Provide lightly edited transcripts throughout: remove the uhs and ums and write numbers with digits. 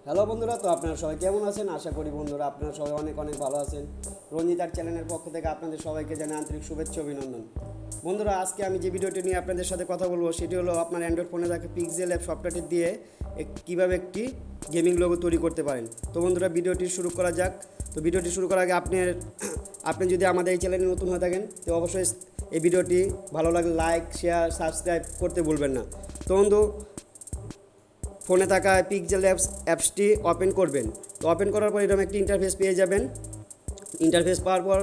Hello বন্ধুরা, তো আপনারা সবাই কেমন আছেন? আশা করি বন্ধুরা আপনারা সবাই অনেক ভালো আছেন। রঞ্জিত চ্যানেলের পক্ষ থেকে আপনাদের সবাইকে জানাই আন্তরিক শুভেচ্ছা অভিনন্দন। বন্ধুরা, আজকে আমি যে ভিডিওটি নিয়ে আপনাদের সাথে কথা বলবো সেটি হলো আপনার অ্যান্ড্রয়েড ফোনে থাকা পিক্সেলab সফটওয়্যারটি দিয়ে কীভাবে একটি গেমিং লোগো তৈরি করতে পারেন। তো বন্ধুরা, ভিডিওটি শুরু করা যাক। তো ভিডিওটি শুরু করার আগে আপনি যদি আমাদের এই চ্যানেলে নতুন হয়ে থাকেন তো অবশ্যই এই ভিডিওটি ভালো লাগলে লাইক, শেয়ার, সাবস্ক্রাইব করতে ভুলবেন না। তো বন্ধু, ফোনে থাকা pixellab অ্যাপসটি ওপেন করবেন। তো ওপেন করার পর এরকম একটি ইন্টারফেস পেয়ে যাবেন। ইন্টারফেস পাওয়ার পর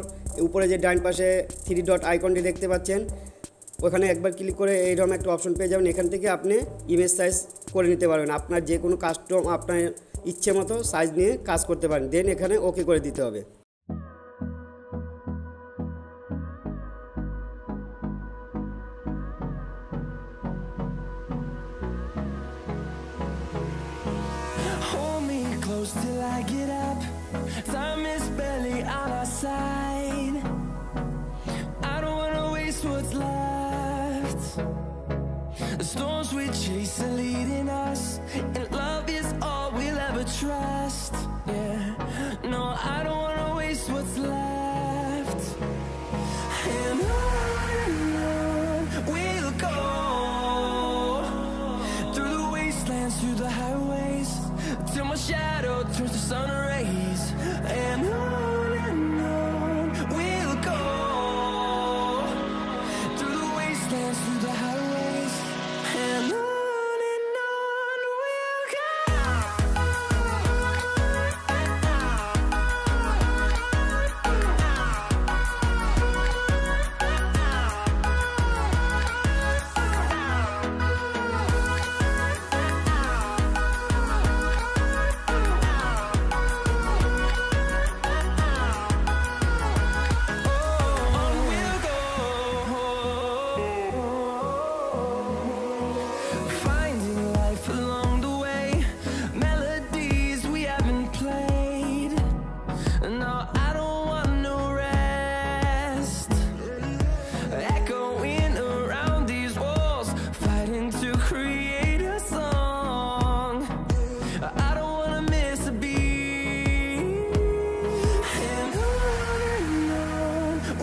উপরে যে ডান পাশে 3 ডট আইকনটি দেখতে পাচ্ছেন, ওখানে একবার ক্লিক করে এইরকম একটা অপশন পেয়ে যাবেন। এখান থেকে আপনি ইমেজ সাইজ করে নিতে পারবেন। আপনার যে কোনো কাস্টম আপনার ইচ্ছে মতো সাইজ নিয়ে কাজ করতে পারেন। দেন এখানে ওকে করে দিতে হবে। Till I get up, time is barely on our side. I don't wanna waste what's left. The storms we chase are leading us, and love is all we'll ever trust. Yeah, no, I don't wanna waste what's left. And on we'll go, through the wastelands, through the highways, till my shadow turns to sun rays. And on we'll go, through the wastelands, through the highways. And on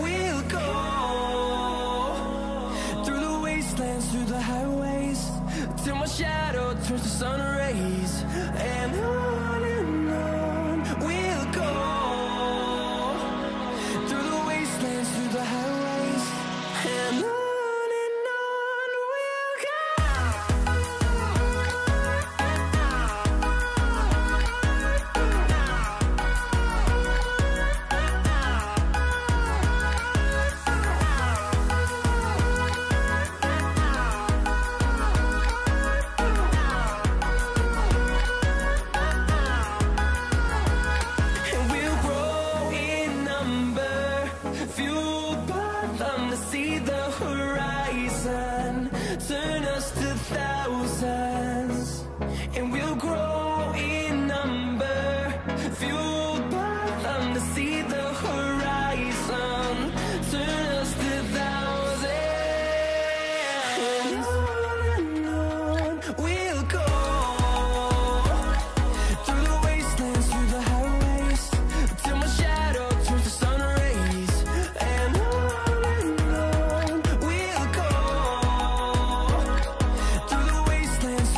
we'll go. Through the highways, till my shadow turns to sun rays. And on we'll go, through the wastelands, through the highways. And on we'll go. See the horizon, turn us to thousands, and we'll grow in number, fueled by them to see the horizon, turn us to thousands. And on we'll go, through the wastelands, through the highways, till my shadow turns to sun rays. And we'll go, through the wastelands,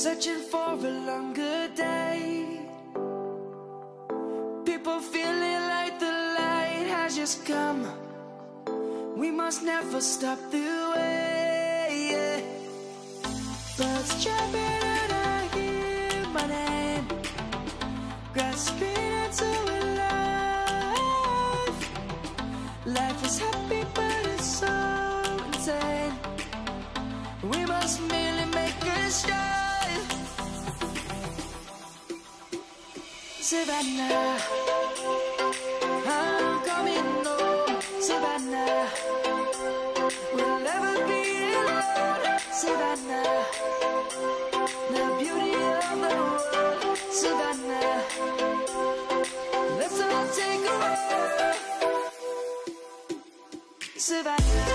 searching for a longer day. People feeling like the light has just come. We must never stop the way, yeah. Birds chirping and I hear my name, grasping into a life. Life is happy but it's so insane. We must merely make a start. Savannah, I'm coming home. Savannah, we'll never be alone. Savannah, the beauty of the world. Savannah, let's all take a walk. Savannah.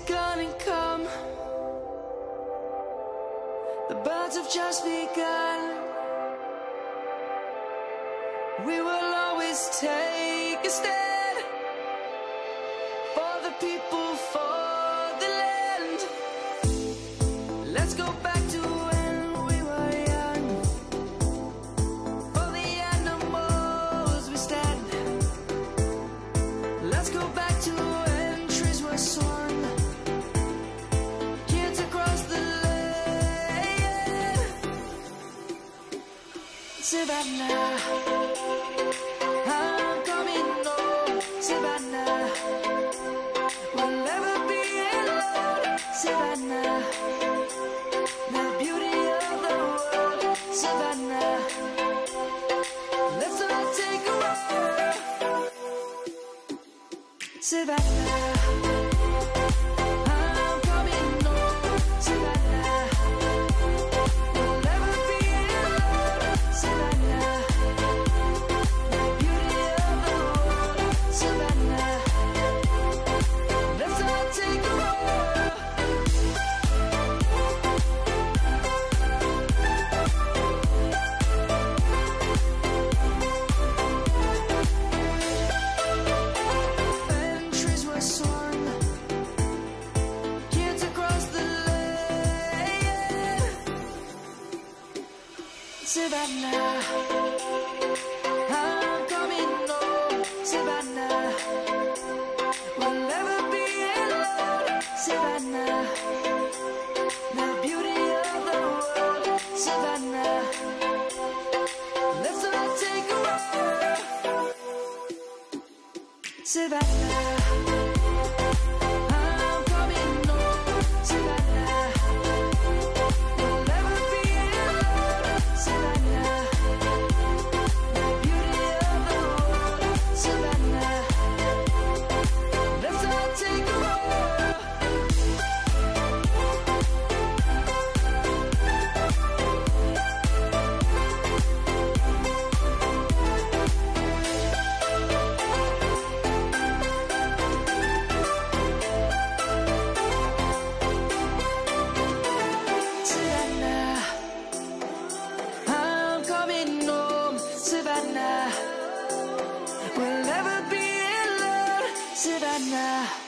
Gonna come. The birds have just begun. We will always take a stand for the people, for the land. Let's go back to when we were young. For the animals we stand. Let's go back to when trees were swung. Savannah, I'm coming home. Savannah, we'll never be alone. Savannah, the beauty of the world. Savannah, let's all take a walk. Savannah. Savannah, I'm coming home. Savannah, we'll never be alone. Savannah, the beauty of the world. Savannah, let's all take a walk. Savannah. Savannah, we'll never be alone. Savannah.